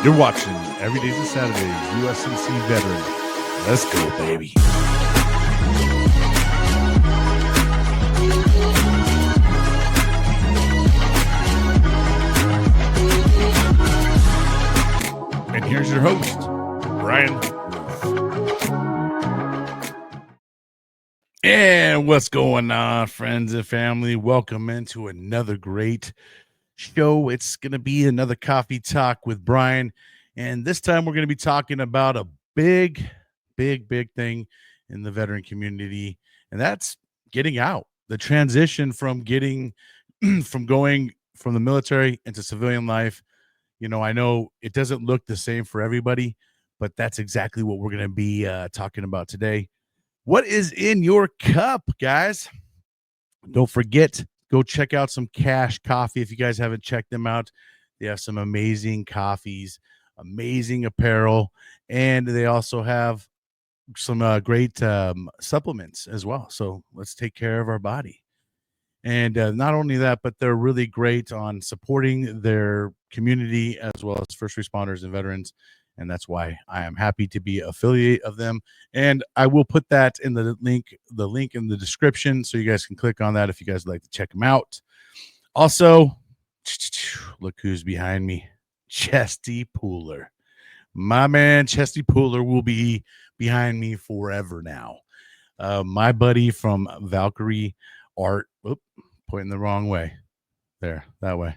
You're watching Every Day's a Saturday, USNC veteran. Let's go, baby. And here's your host, Brian. And what's going on, friends and family? Welcome into another great show. It's going to be another coffee talk with Brian. And this time we're going to be talking about a big thing in the veteran community. And that's getting out, the transition from getting from going from the military into civilian life. You know, I know it doesn't look the same for everybody, but that's exactly what we're going to be talking about today. What is in your cup, guys? Don't forget, go check out some Cash Coffee if you guys haven't checked them out. They have some amazing coffees, amazing apparel, and they also have some great supplements as well. So let's take care of our body. And not only that, but they're really great on supporting their community as well as first responders and veterans. And that's why I am happy to be affiliate of them. And I will put that in the link in the description so you guys can click on that if you guys would like to check them out. Also, look who's behind me. Chesty Pooler. My man Chesty Pooler will be behind me forever now. My buddy from Valkyrie Art. Oop, pointing the wrong way. There, that way.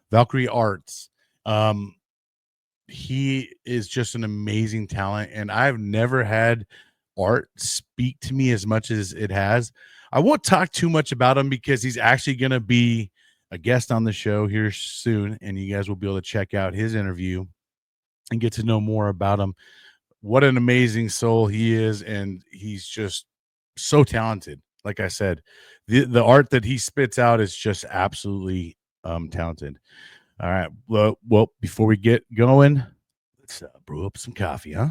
Valkyrie Arts. He is just an amazing talent, and I've never had art speak to me as much as it has. I won't talk too much about him because he's actually going to be a guest on the show here soon, and you guys will be able to check out his interview and get to know more about him. What an amazing soul he is, and he's just so talented. Like I said, the art that he spits out is just absolutely talented. All right. Well, before we get going, let's brew up some coffee, huh?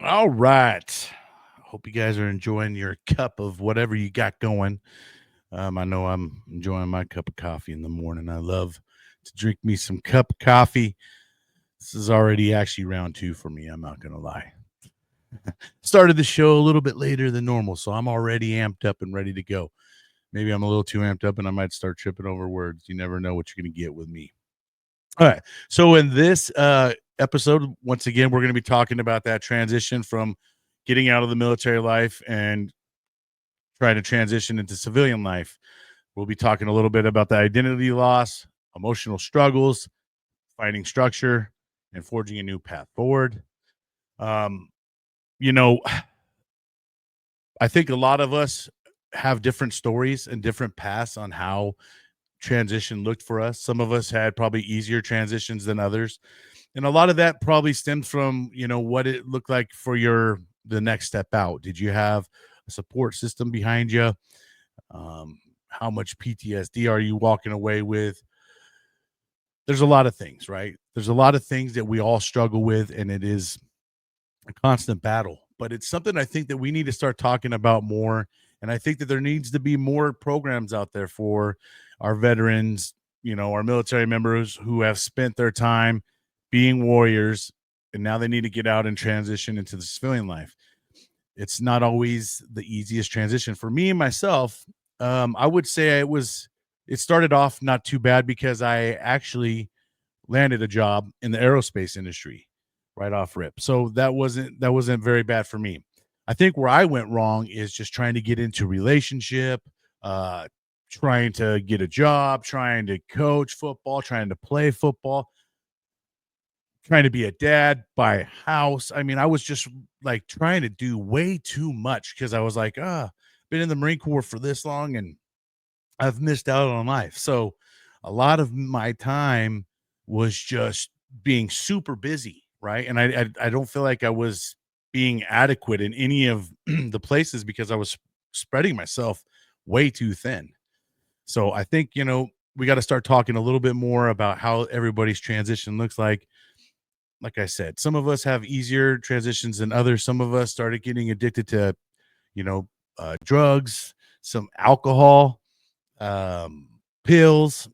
All right. Hope you guys are enjoying your cup of whatever you got going. I know I'm enjoying my cup of coffee in the morning. I love to drink me some cup of coffee. This is already actually round 2 for me. I'm not going to lie. Started the show a little bit later than normal, so I'm already amped up and ready to go. Maybe I'm a little too amped up and I might start tripping over words. You never know what you're going to get with me. All right. So in this episode, once again, we're going to be talking about that transition from getting out of the military life and trying to transition into civilian life. We'll be talking a little bit about the identity loss, emotional struggles, finding structure, and forging a new path forward. You know, I think a lot of us have different stories and different paths on how transition looked for us. Some of us had probably easier transitions than others. And a lot of that probably stemmed from, you know, what it looked like for the next step out. Did you have a support system behind you? How much PTSD are you walking away with? There's a lot of things, right? There's a lot of things that we all struggle with, and it is a constant battle. But it's something I think that we need to start talking about more. And I think that there needs to be more programs out there for our veterans, you know, our military members who have spent their time being warriors, and now they need to get out and transition into the civilian life. It's not always the easiest transition for me and myself. I would say it started off not too bad because I actually landed a job in the aerospace industry right off rip. So that wasn't very bad for me. I think where I went wrong is just trying to get into relationship, trying to get a job, trying to coach football, trying to play football, trying to be a dad, buy a house. I mean, I was just like trying to do way too much because I was like, been in the Marine Corps for this long and I've missed out on life. So a lot of my time was just being super busy, right? And I don't feel like I was being adequate in any of the places because I was spreading myself way too thin. So I think, we got to start talking a little bit more about how everybody's transition looks like. Like I said, some of us have easier transitions than others. Some of us started getting addicted to, you know, drugs, some alcohol, um, pills,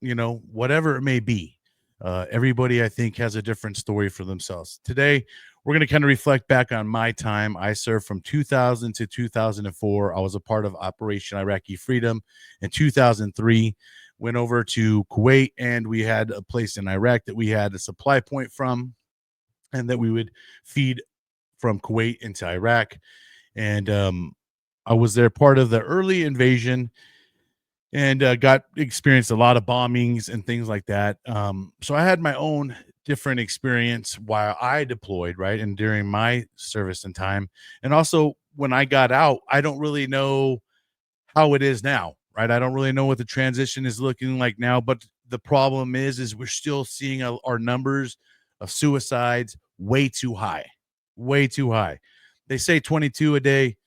whatever it may be. Everybody, I think, has a different story for themselves. Today, we're going to kind of reflect back on my time. I served from 2000 to 2004. I was a part of Operation Iraqi Freedom in 2003. Went over to Kuwait, and we had a place in Iraq that we had a supply point from, and that we would feed from Kuwait into Iraq. And I was there part of the early invasion, and got experienced a lot of bombings and things like that. So I had my own different experience while I deployed, right, and during my service and time, and also when I got out, I don't really know how it is now, right? I don't really know what the transition is looking like now, but the problem is we're still seeing our numbers of suicides way too high, way too high. They say 22 a day.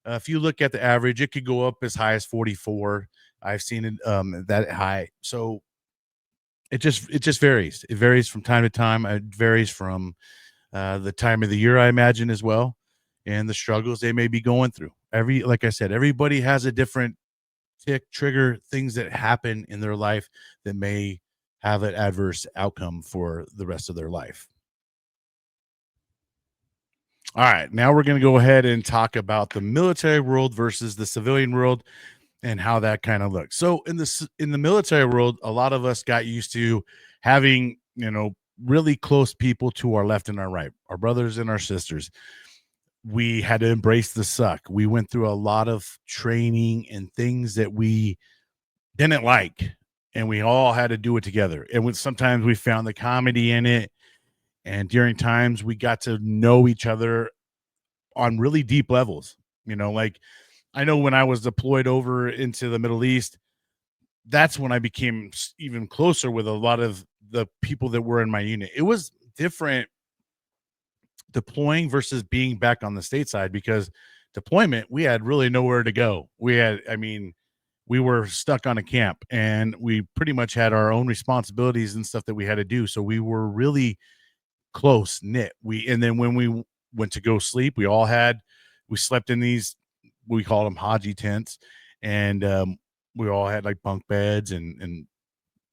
If you look at the average, it could go up as high as 44. I've seen it that high. So it just varies. It varies from time to time. It varies from the time of the year, I imagine, as well, and the struggles they may be going through. Like I said, everybody has a different trigger, things that happen in their life that may have an adverse outcome for the rest of their life. All right, now we're going to go ahead and talk about the military world versus the civilian world and how that kind of looks. So in the military world, a lot of us got used to having, really close people to our left and our right, our brothers and our sisters. We had to embrace the suck. We went through a lot of training and things that we didn't like, and we all had to do it together. And sometimes we found the comedy in it, and during times we got to know each other on really deep levels. Like, I know when I was deployed over into the Middle East, that's when I became even closer with a lot of the people that were in my unit. It was different deploying versus being back on the stateside, because deployment, we had really nowhere to go. We were stuck on a camp, and we pretty much had our own responsibilities and stuff that we had to do. So we were really close knit. And then when we went to go sleep, we slept in these, we call them Haji tents, and we all had like bunk beds, and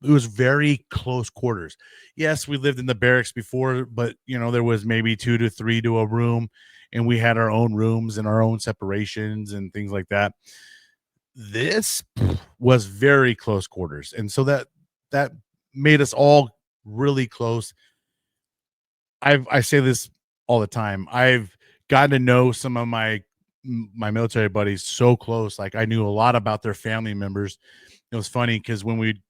it was very close quarters. Yes, we lived in the barracks before, but there was maybe 2 to 3 to a room, and we had our own rooms and our own separations and things like that. This was very close quarters, and so that made us all really close. I say this all the time. I've gotten to know some of my military buddies so close. Like, I knew a lot about their family members. It was funny because when we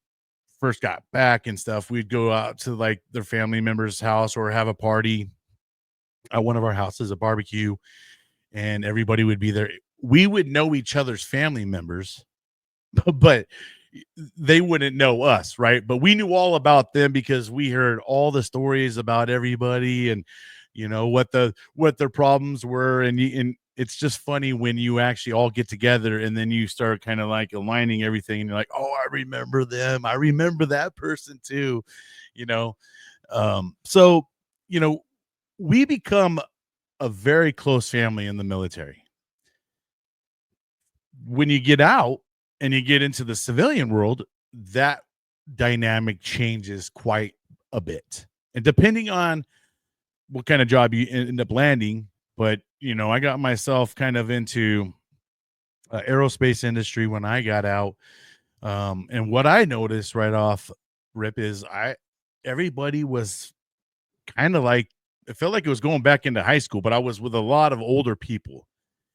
first got back and stuff, we'd go out to like their family member's house or have a party at one of our houses, a barbecue, and everybody would be there. We would know each other's family members, but they wouldn't know us, right? But we knew all about them because we heard all the stories about everybody, and what their problems were, and it's just funny when you actually all get together and then you start kind of like aligning everything, and you're like, oh, I remember them, I remember that person too, you know. So you know we become a very close family in the military. When you get out and you get into the civilian world, that dynamic changes quite a bit. And depending on what kind of job you end up landing, but I got myself kind of into aerospace industry when I got out. And what I noticed right off rip is everybody was kind of like, it felt like it was going back into high school, but I was with a lot of older people.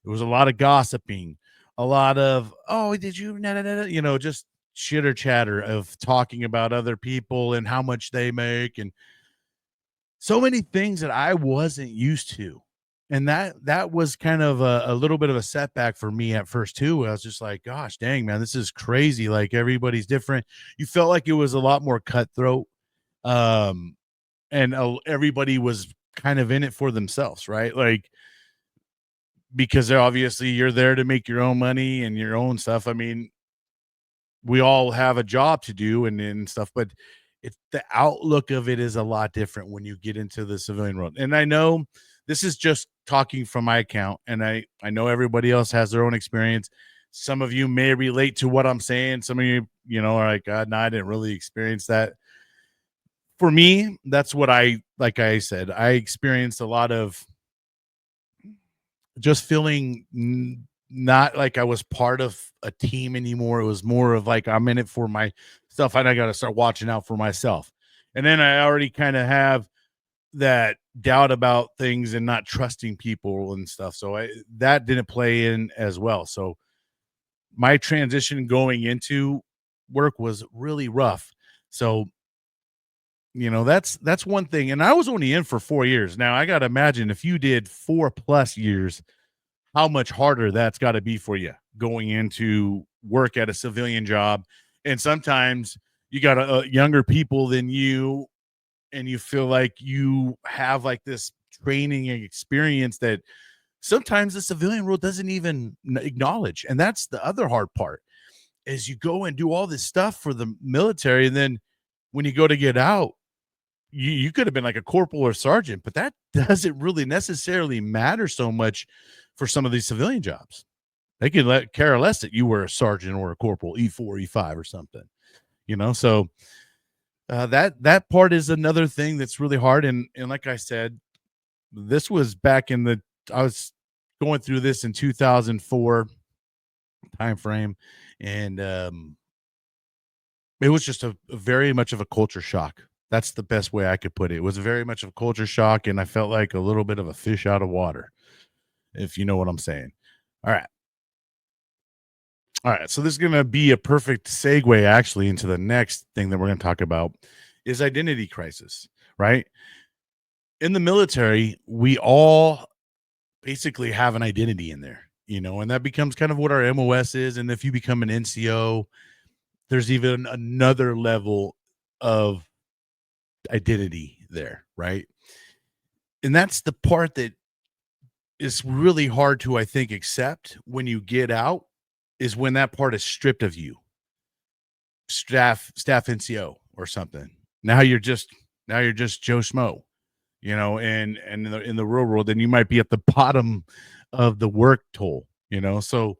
There was a lot of gossiping, a lot of, oh, did you, nah, nah, nah, nah," just chitter chatter of talking about other people and how much they make, and so many things that I wasn't used to. And that was kind of a little bit of a setback for me at first too. I was just like, gosh, dang, man, this is crazy. Like, everybody's different. You felt like it was a lot more cutthroat. Um, and everybody was kind of in it for themselves, right? Like, because they're obviously you're there to make your own money and your own stuff. I mean, we all have a job to do and stuff, but it's the outlook of it is a lot different when you get into the civilian world. And I know this is just talking from my account, and I know everybody else has their own experience. Some of you may relate to what I'm saying. Some of you, are like, God, no, I didn't really experience that. For me, that's what like I said, I experienced a lot of just feeling not like I was part of a team anymore. It was more of like I'm in it for myself, and I got to start watching out for myself. And then I already kind of have that doubt about things and not trusting people and stuff. So that didn't play in as well. So my transition going into work was really rough. So that's one thing. And I was only in for 4 years. Now I got to imagine if you did 4+ years, how much harder that's got to be for you going into work at a civilian job. And sometimes you got younger people than you, and you feel like you have like this training and experience that sometimes the civilian world doesn't even acknowledge. And that's the other hard part is you go and do all this stuff for the military. And then when you go to get out, you could have been like a corporal or sergeant, but that doesn't really necessarily matter so much for some of these civilian jobs. They could care less that you were a sergeant or a corporal, E4, E5 or something, So that part is another thing that's really hard. And like I said, this was back in I was going through this in 2004 time frame, and it was just a very much of a culture shock. That's the best way I could put it. It was very much of a culture shock, and I felt like a little bit of a fish out of water, if you know what I'm saying. All right. All right. So this is going to be a perfect segue actually into the next thing that we're going to talk about is identity crisis, right? In the military, we all basically have an identity in there, and that becomes kind of what our MOS is. And if you become an NCO, there's even another level of identity there, right? And that's the part that is really hard to, I think, accept when you get out is when that part is stripped of you, staff NCO or something. Now you're just Joe Schmo, and in the real world, then you might be at the bottom of the work toll, So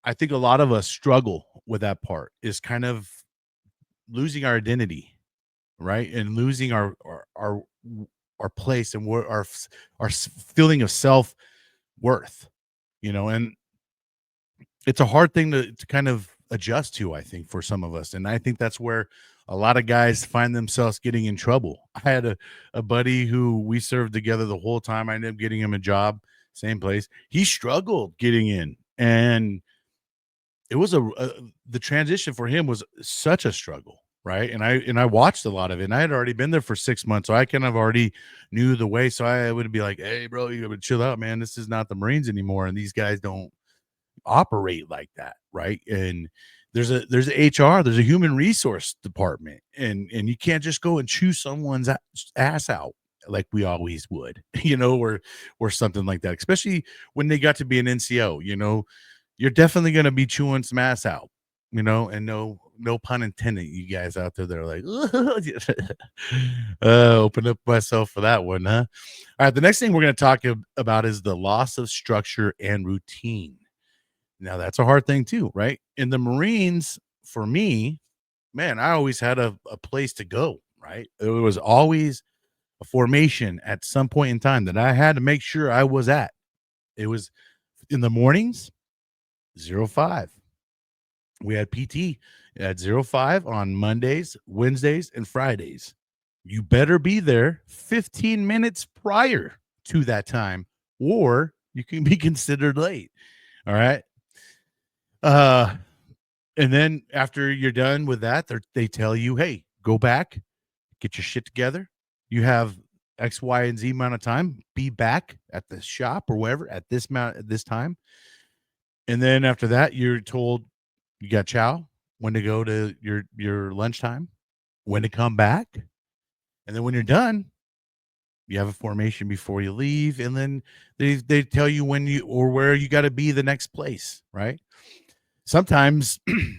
I think a lot of us struggle with that part is kind of losing our identity, right? And losing our place and where our feeling of self-worth, and it's a hard thing to kind of adjust to, I think, for some of us. And I think that's where a lot of guys find themselves getting in trouble. I had a buddy who we served together the whole time. I ended up getting him a job, same place. He struggled getting in, and it was the transition for him was such a struggle, right? And I watched a lot of it, and I had already been there for 6 months, so I kind of already knew the way. So I would be like, "Hey, bro, you gotta chill out, man. This is not the Marines anymore, and these guys don't operate like that, right?" And there's a HR, there's a human resource department, and you can't just go and chew someone's ass out like we always would, or something like that. Especially when they got to be an NCO, you're definitely gonna be chewing some ass out, and no pun intended, you guys out there that are like, open up myself for that one, huh? All right, the next thing we're gonna talk about is the loss of structure and routine. Now that's a hard thing too, right? In the Marines, for me, man, I always had a place to go, right? There was always a formation at some point in time that I had to make sure I was at. It was in the mornings, 05. We had PT at 05 on Mondays, Wednesdays, and Fridays. You better be there 15 minutes prior to that time, or you can be considered late. All right. Uh, and then after you're done with that, they tell you, hey, go back, get your shit together. You have X, Y, and Z amount of time. Be back at the shop or wherever at this amount at this time. And then after that, you're told you got chow, when to go to your lunchtime, when to come back. And then when you're done, You have a formation before you leave, and then they tell you when you or where you got to be the next place, right? Sometimes,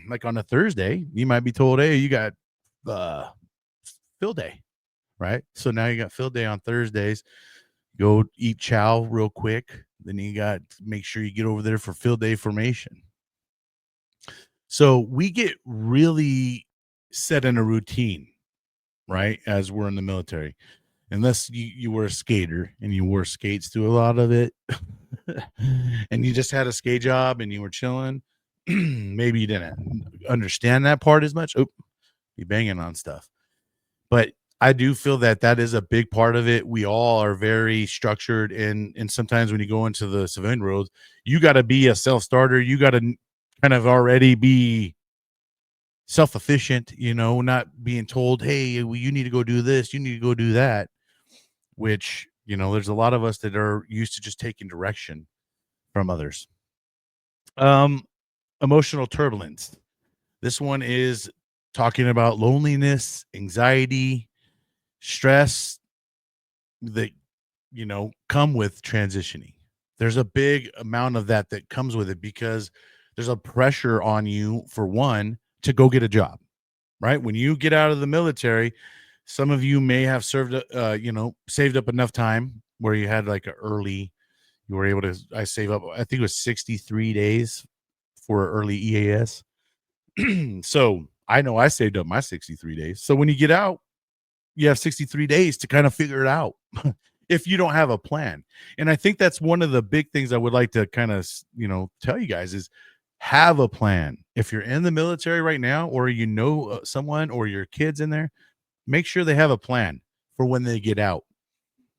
like on a Thursday, you might be told, "Hey, you got uh, field day," right? So now you got field day on Thursdays. Go eat chow real quick. Then you got make sure you get over there for field day formation. So we get really set in a routine, right? As we're in the military, unless you were a skater and you wore skates through a lot of it, and you just had a skate job and you were chilling. Maybe you didn't understand that part as much. Oh, you banging on stuff. But I do feel that that is a big part of it. We all are very structured, and sometimes when you go into the civilian world, you got to be a self starter. You got to kind of already be self efficient. Not being told, "Hey, well, you need to go do this. You need to go do that." Which there's a lot of us that are used to just taking direction from others. Um, Emotional turbulence. This one is talking about loneliness, anxiety, stress that come with transitioning. There's a big amount of that comes with it because there's a pressure on you, for one, to go get a job, right? When you get out of the military, some of you may have saved up enough time where you had like a early, you were able to, I save up, I think it was 63 days for early EAS. So I know I saved up my 63 days. So when you get out, you have 63 days to kind of figure it out if you don't have a plan. And I think that's one of the big things I would like to kind of, tell you guys is have a plan. If you're in the military right now, or someone or your kids in there, make sure they have a plan for when they get out.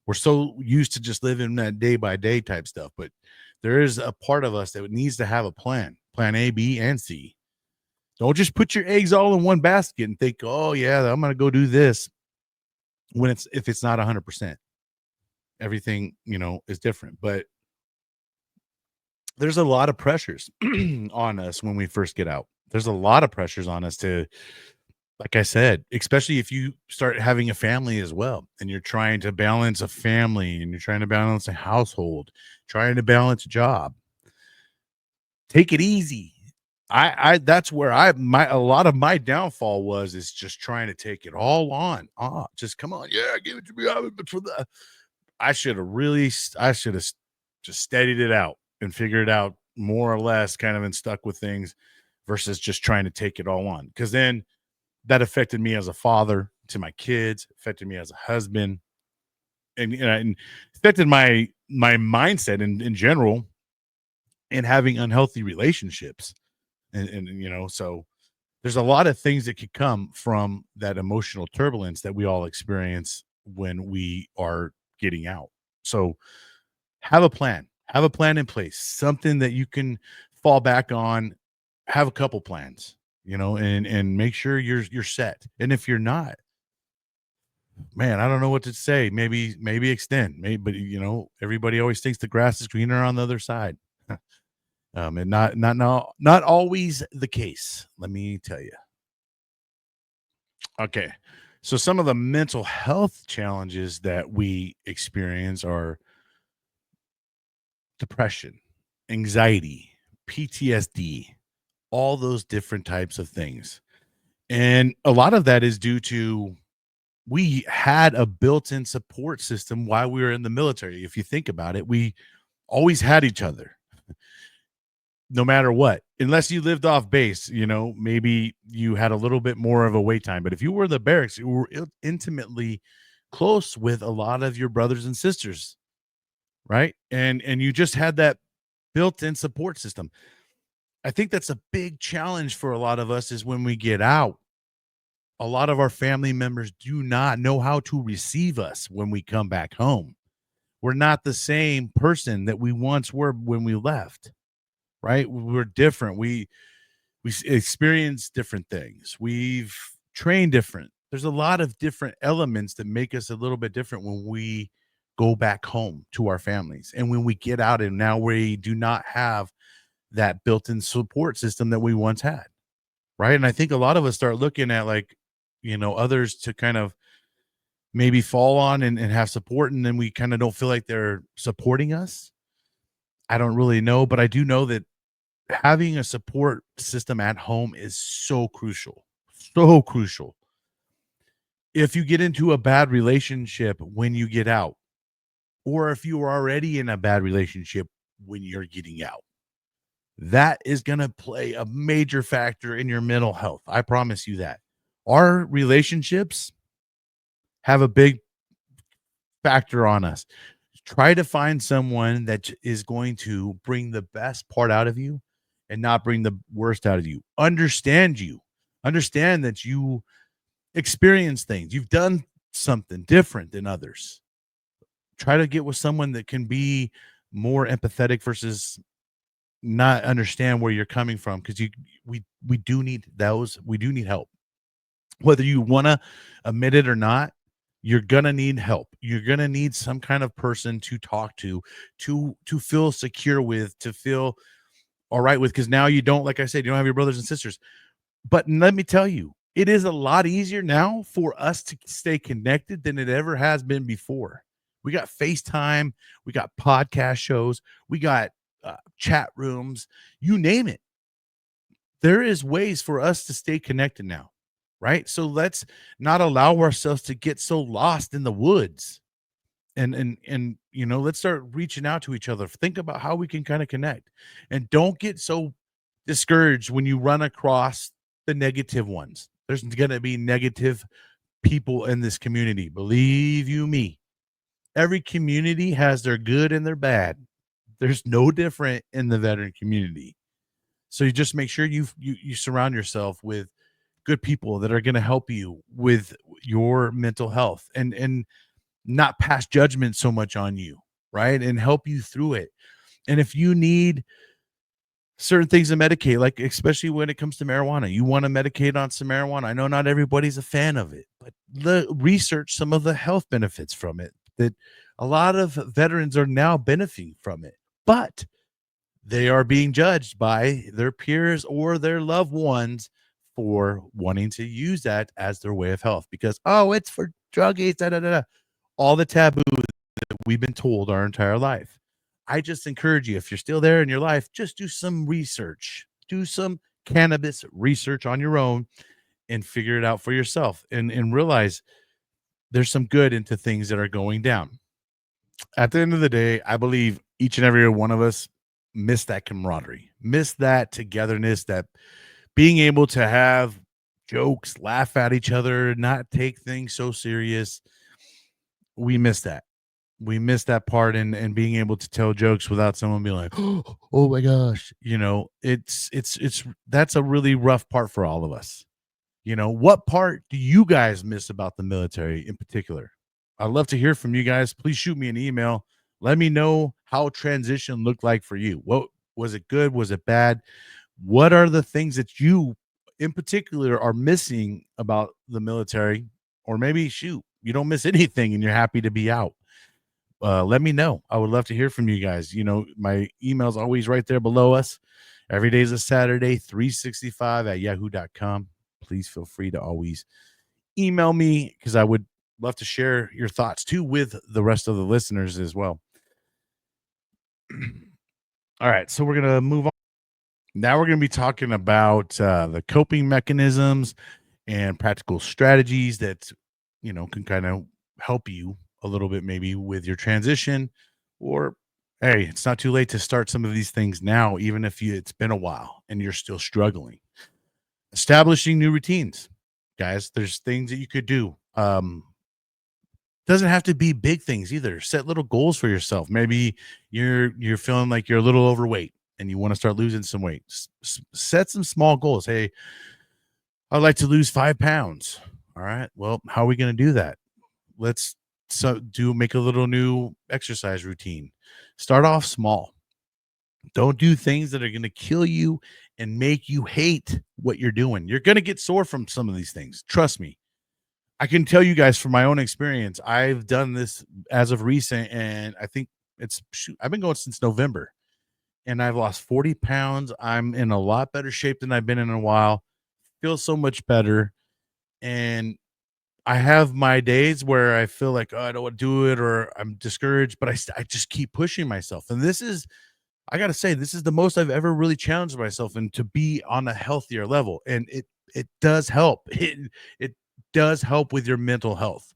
We're so used to just living that day by day type stuff, but there is a part of us that needs to have a plan A, B, and C. Don't just put your eggs all in one basket and think, oh yeah, I'm going to go do this when if it's not 100%. Everything, is different, but there's a lot of pressures on us when we first get out. There's a lot of pressures on us to, like I said, especially if you start having a family as well, and you're trying to balance a family and you're trying to balance a household, trying to balance a job. Take it easy. I that's where a lot of my downfall is just trying to take it all on. Just come on, yeah, give it to me. But for the I should have just steadied it out and figured it out more or less, kind of, and stuck with things versus just trying to take it all on. Because then that affected me as a father to my kids, affected me as a husband, and affected my mindset in general, and having unhealthy relationships. And so there's a lot of things that could come from that emotional turbulence that we all experience when we are getting out. So have a plan in place, something that you can fall back on. Have a couple plans, and make sure you're set. And if you're not, man, I don't know what to say. Maybe extend. Maybe, but everybody always thinks the grass is greener on the other side. And not always the case. Let me tell you. Okay. So some of the mental health challenges that we experience are depression, anxiety, PTSD, all those different types of things. And a lot of that is due to we had a built-in support system while we were in the military. If you think about it, we always had each other no matter what, unless you lived off base. Maybe you had a little bit more of a wait time, but if you were in the barracks, you were intimately close with a lot of your brothers and sisters, right? And you just had that built-in support system. I think that's a big challenge for a lot of us is when we get out, a lot of our family members do not know how to receive us when we come back home. We're not the same person that we once were when we left, right? We're different. We experience different things. We've trained different. There's a lot of different elements that make us a little bit different when we go back home to our families. And when we get out and now we do not have that built-in support system that we once had. Right. And I think a lot of us start looking at, like, others to kind of maybe fall on and have support, and then we kind of don't feel like they're supporting us. I don't really know, but I do know that having a support system at home is so crucial. So crucial. If you get into a bad relationship when you get out, or if you are already in a bad relationship when you're getting out, that is going to play a major factor in your mental health. I promise you that. Our relationships have a big factor on us. Try to find someone that is going to bring the best part out of you and not bring the worst out of you. Understand you. Understand that you experience things. You've done something different than others. Try to get with someone that can be more empathetic versus not understand where you're coming from, because we do need those. We do need help. Whether you want to admit it or not, you're gonna need help. You're gonna need some kind of person to talk to feel secure with, to feel all right with, because now you don't, like I said, you don't have your brothers and sisters. But let me tell you, it is a lot easier now for us to stay connected than it ever has been before. We got FaceTime, we got podcast shows, we got chat rooms, you name it. There is ways for us to stay connected now, right? So let's not allow ourselves to get so lost in the woods, and let's start reaching out to each other. Think about how we can kind of connect, and don't get so discouraged when you run across the negative ones. There's going to be negative people in this community, believe you me. Every community has their good and their bad. There's no different in the veteran community. So you just make sure you surround yourself with good people that are going to help you with your mental health, and not pass judgment so much on you, right? And help you through it. And if you need certain things to medicate, like especially when it comes to marijuana, you want to medicate on some marijuana. I know not everybody's a fan of it, but research some of the health benefits from it, that a lot of veterans are now benefiting from it. But they are being judged by their peers or their loved ones for wanting to use that as their way of health, because, oh, it's for druggies, da, da, da, da. All the taboo that we've been told our entire life. I just encourage you, if you're still there in your life, just do some research, do some cannabis research on your own and figure it out for yourself, and realize there's some good into things that are going down. At the end of the day, I believe each and every one of us miss that camaraderie, miss that togetherness, that being able to have jokes, laugh at each other, not take things so serious. We miss that. We miss that part, and being able to tell jokes without someone being like, "Oh my gosh," it's that's a really rough part for all of us. What part do you guys miss about the military in particular? I'd love to hear from you guys. Please shoot me an email. Let me know how transition looked like for you. What was it good? Was it bad? What are the things that you in particular are missing about the military? Or maybe shoot, you don't miss anything and you're happy to be out. Let me know. I would love to hear from you guys. My email's always right there below us. Every day is a Saturday, 365 at yahoo.com. Please feel free to always email me, because I would love to share your thoughts too with the rest of the listeners as well. All right. So we're going to move on. Now we're going to be talking about the coping mechanisms and practical strategies that, can kind of help you a little bit maybe with your transition, or hey, it's not too late to start some of these things now, even if it's been a while and you're still struggling. Establishing new routines. Guys, there's things that you could do. Doesn't have to be big things either. Set little goals for yourself. Maybe you're feeling like you're a little overweight and you want to start losing some weight. Set some small goals. Hey, I'd like to lose 5 pounds. All right. Well, how are we going to do that? Let's make a little new exercise routine. Start off small. Don't do things that are going to kill you and make you hate what you're doing. You're going to get sore from some of these things. Trust me. I can tell you guys from my own experience. I've done this as of recent, and I think I've been going since November, and I've lost 40 pounds. I'm in a lot better shape than I've been in a while. Feel so much better. And I have my days where I feel like, "Oh, I don't wanna do it," or I'm discouraged, but I just keep pushing myself, and this is I gotta say, this is the most I've ever really challenged myself and to be on a healthier level, and it does help. It does help with your mental health.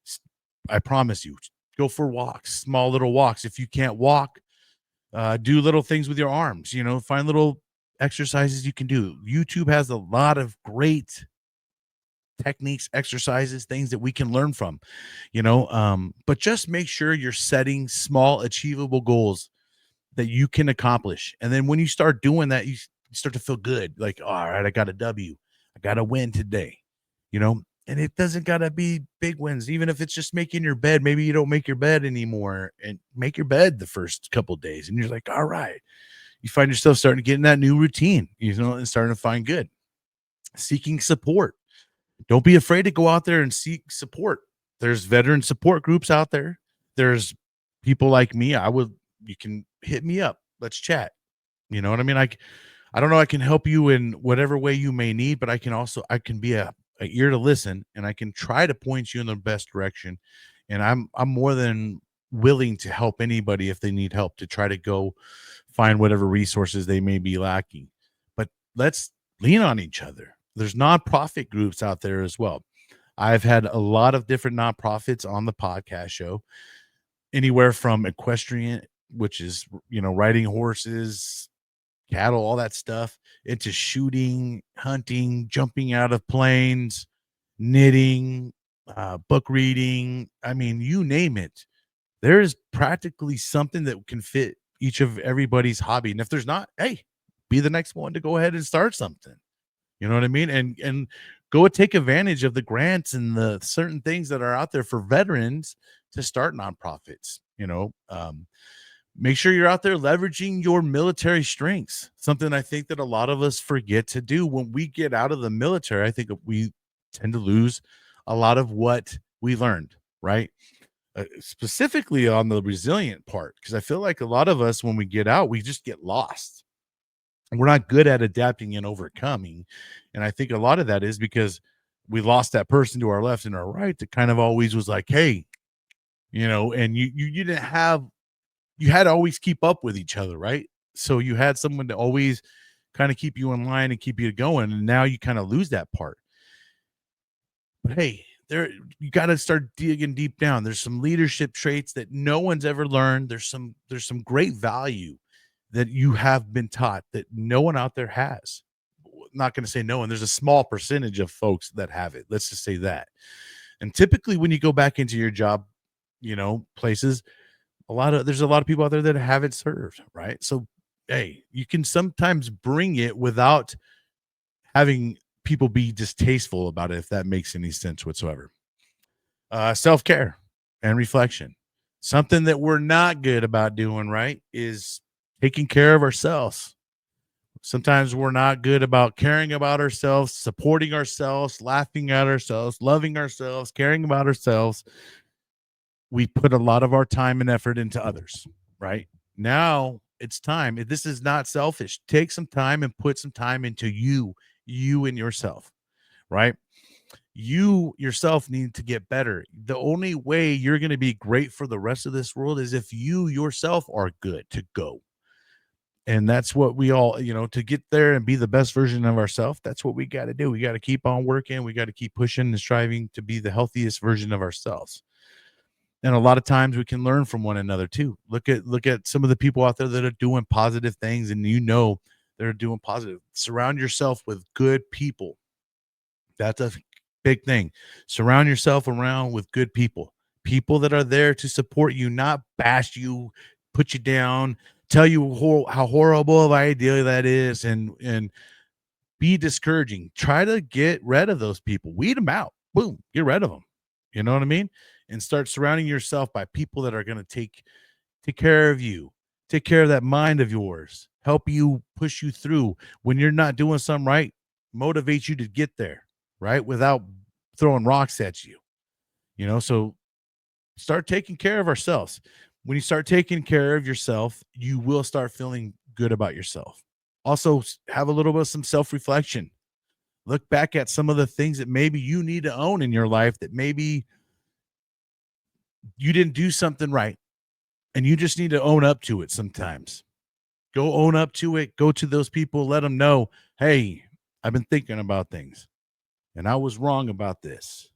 S I promise you. Go for walks, small little walks. If you can't walk, do little things with your arms, find little exercises you can do. YouTube has a lot of great techniques, exercises, things that we can learn from, but just make sure you're setting small achievable goals that you can accomplish. And then when you start doing that, you start to feel good. Like, all right, I got a W. I got a win today, and it doesn't got to be big wins. Even if it's just making your bed, maybe you don't make your bed anymore and make your bed the first couple days. And you're like, all right, you find yourself starting to get in that new routine, and starting to find good. Seeking support. Don't be afraid to go out there and seek support. There's veteran support groups out there. There's people like me. You can hit me up. Let's chat. You know what I mean? I don't know. I can help you in whatever way you may need, but I can be a ear to listen, and I can try to point you in the best direction. And I'm more than willing to help anybody if they need help to try to go find whatever resources they may be lacking. But let's lean on each other. There's nonprofit groups out there as well. I've had a lot of different nonprofits on the podcast show, anywhere from equestrian, which is, riding horses, cattle, all that stuff, into shooting, hunting, jumping out of planes, knitting, book reading. I mean, you name it. There is practically something that can fit each of everybody's hobby. And if there's not, hey, be the next one to go ahead and start something. You know what I mean? And go and take advantage of the grants and the certain things that are out there for veterans to start nonprofits. Make sure you're out there leveraging your military strengths. Something I think that a lot of us forget to do when we get out of the military. I think we tend to lose a lot of what we learned, right? Specifically on the resilient part, because I feel like a lot of us, when we get out, we just get lost. We're not good at adapting and overcoming. And I think a lot of that is because we lost that person to our left and our right that kind of always was like, hey, and you didn't have you had to always keep up with each other, right? So you had someone to always kind of keep you in line and keep you going. And now you kind of lose that part. But hey, you got to start digging deep down. There's some leadership traits that no one's ever learned. There's some great value that you have been taught that no one out there has. Not going to say no one. There's a small percentage of folks that have it. Let's just say that. And typically when you go back into your job, places, there's a lot of people out there that haven't served, right? So, hey, you can sometimes bring it without having people be distasteful about it, if that makes any sense whatsoever. Self-care and reflection. Something that we're not good about doing, right, is taking care of ourselves. Sometimes we're not good about caring about ourselves, supporting ourselves, laughing at ourselves, loving ourselves, caring about ourselves. We put a lot of our time and effort into others, right? Now it's time. This is not selfish. Take some time and put some time into you and yourself, right? You yourself need to get better. The only way you're going to be great for the rest of this world is if you yourself are good to go. And that's what we all, to get there and be the best version of ourselves. That's what we got to do. We got to keep on working. We got to keep pushing and striving to be the healthiest version of ourselves. And a lot of times we can learn from one another too. Look at some of the people out there that are doing positive things, and they're doing positive. Surround yourself with good people. That's a big thing. Surround yourself around with good people. People that are there to support you, not bash you, put you down, tell you how horrible of an idea that is, and be discouraging. Try to get rid of those people. Weed them out. Boom, get rid of them. You know what I mean? And start surrounding yourself by people that are going to take care of you, take care of that mind of yours, help you push you through when you're not doing something right, motivate you to get there, right? Without throwing rocks at you. So start taking care of ourselves. When you start taking care of yourself, you will start feeling good about yourself. Also, have a little bit of some self-reflection. Look back at some of the things that maybe you need to own in your life that maybe you didn't do something right and you just need to own up to it sometimes. Go own up to it. Go to those people, let them know, hey, I've been thinking about things and I was wrong about this,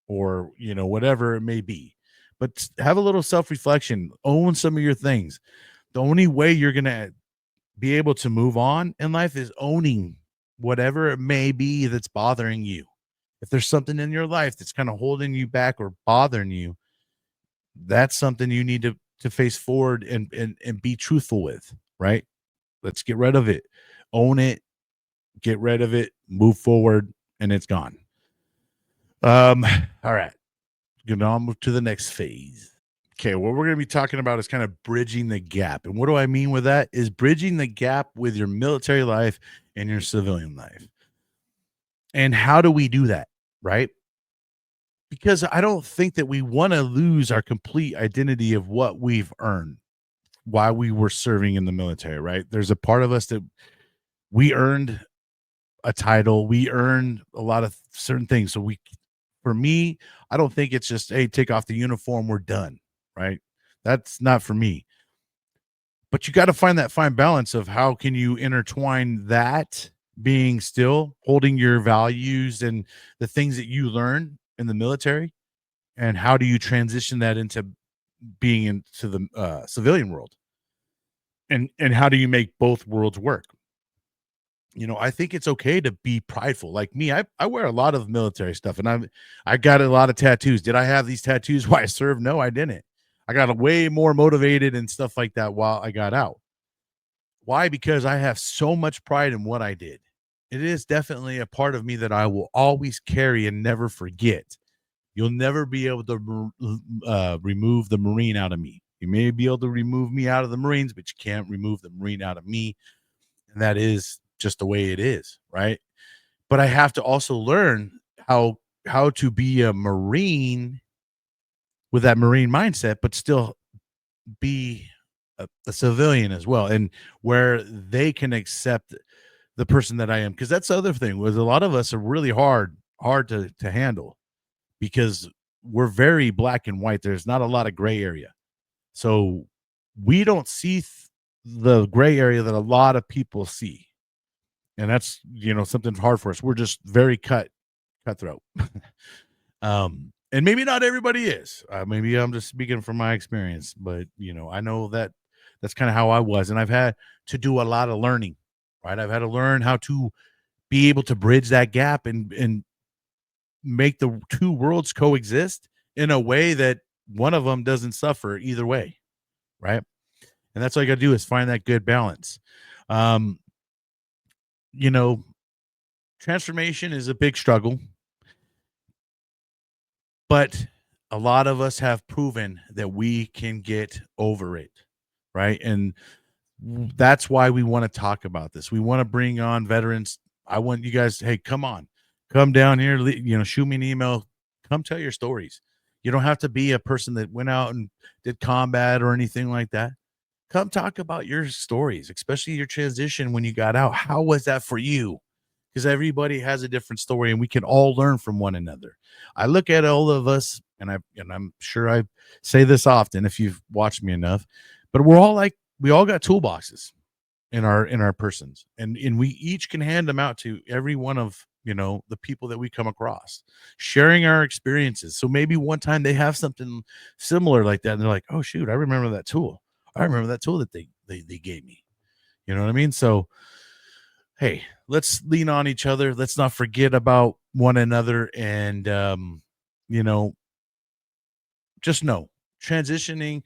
or, whatever it may be. But have a little self reflection, own some of your things. The only way you're going to be able to move on in life is owning whatever it may be that's bothering you. If there's something in your life that's kind of holding you back or bothering you, that's something you need to face forward and be truthful with, right? Let's get rid of it. Own it, get rid of it, move forward, and it's gone. Um, all right. Gonna now move to the next phase. Okay, what we're gonna be talking about is kind of bridging the gap. And what do I mean with that? Is bridging the gap with your military life and your civilian life. And how do we do that? Right? Because I don't think that we want to lose our complete identity of what we've earned while we were serving in the military, right? There's a part of us that we earned a title, we earned a lot of certain things. So for me, I don't think it's just, hey, take off the uniform, we're done, right? That's not for me. But you got to find that fine balance of how can you intertwine that being still holding your values and the things that you learn in the military, and how do you transition that into being into the civilian world, and how do you make both worlds work? I think it's okay to be prideful. Like me, I wear a lot of military stuff, and I got a lot of tattoos. Did I have these tattoos while I served? No, I didn't. I got way more motivated and stuff like that while I got out. Why? Because I have so much pride in what I did. It is definitely a part of me that I will always carry and never forget. You'll never be able to remove the Marine out of me. You may be able to remove me out of the Marines, but you can't remove the Marine out of me. And that is just the way it is, right? But I have to also learn how to be a Marine with that Marine mindset, but still be a civilian as well, and where they can accept the person that I am. Because that's the other thing was a lot of us are really hard to handle because we're very black and white. There's not a lot of gray area, so we don't see the gray area that a lot of people see, and that's something hard for us. We're just very cutthroat. And maybe not everybody is. Maybe I'm just speaking from my experience, but I know that that's kind of how I was, and I've had to do a lot of learning. Right, I've had to learn how to be able to bridge that gap and make the two worlds coexist in a way that one of them doesn't suffer either way. Right, and that's all you got to do is find that good balance. Um, you know, Transformation is a big struggle, but a lot of us have proven that we can get over it, right? And that's why we want to talk about this. We want to bring on veterans. I want you guys, hey, come on, come down here, shoot me an email, come tell your stories. You don't have to be a person that went out and did combat or anything like that. Come talk about your stories, especially your transition when you got out. How was that for you? Because everybody has a different story and we can all learn from one another. I look at all of us, and I'm sure I say this often if you've watched me enough, but we all got toolboxes in our persons, and we each can hand them out to every one of the people that we come across, sharing our experiences. So maybe one time they have something similar like that and they're like, oh shoot, I remember that tool that they gave me. You know what I mean? So hey, let's lean on each other. Let's not forget about one another. And, you know, just know transitioning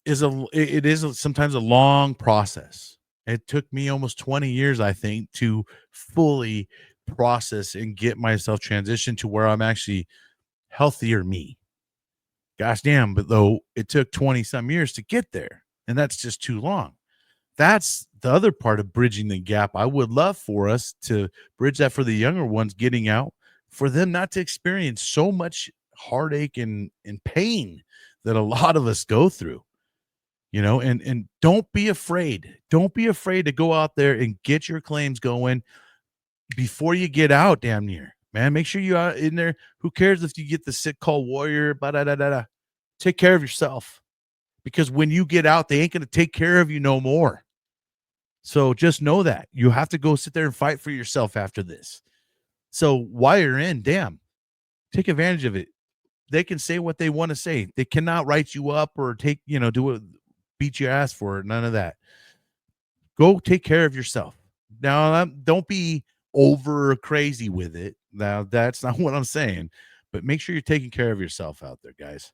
it is sometimes a long process. It took me almost 20 years, I think, to fully process and get myself transitioned to where I'm actually healthier me. Gosh damn, but though it took 20 some years to get there, and that's just too long. That's the other part of bridging the gap. I would love for us to bridge that for the younger ones getting out, for them not to experience so much heartache and pain that a lot of us go through, and don't be afraid. Don't be afraid to go out there and get your claims going. before you get out, damn near, man, make sure you are in there. Who cares if you get the sick call warrior? Da. Take care of yourself, because when you get out, they ain't going to take care of you no more. So just know that you have to go sit there and fight for yourself after this. So while you're in, damn, take advantage of it. They can say what they want to say. They cannot write you up or take, do it, beat your ass for it. None of that. Go take care of yourself. Now, don't be over crazy with it. Now, that's not what I'm saying, but make sure you're taking care of yourself out there, guys.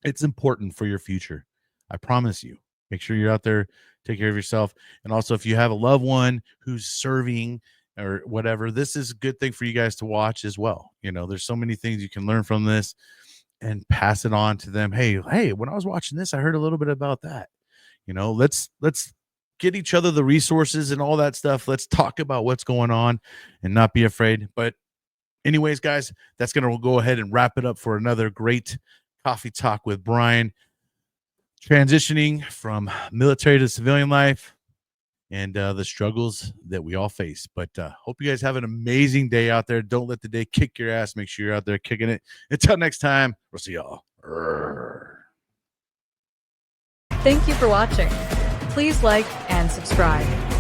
It's important for your future. I promise you. Make sure you're out there, take care of yourself. And also, if you have a loved one who's serving or whatever, this is a good thing for you guys to watch as well. There's so many things you can learn from this and pass it on to them. Hey, when I was watching this, I heard a little bit about that. Let's get each other the resources and all that stuff. Let's talk about what's going on and not be afraid. But anyways, guys, that's going to go ahead and wrap it up for another great coffee talk with Bryan, transitioning from military to civilian life and the struggles that we all face. But hope you guys have an amazing day out there. Don't let the day kick your ass. Make sure you're out there kicking it. Until next time, we'll see y'all. Thank you for watching. Please like and subscribe.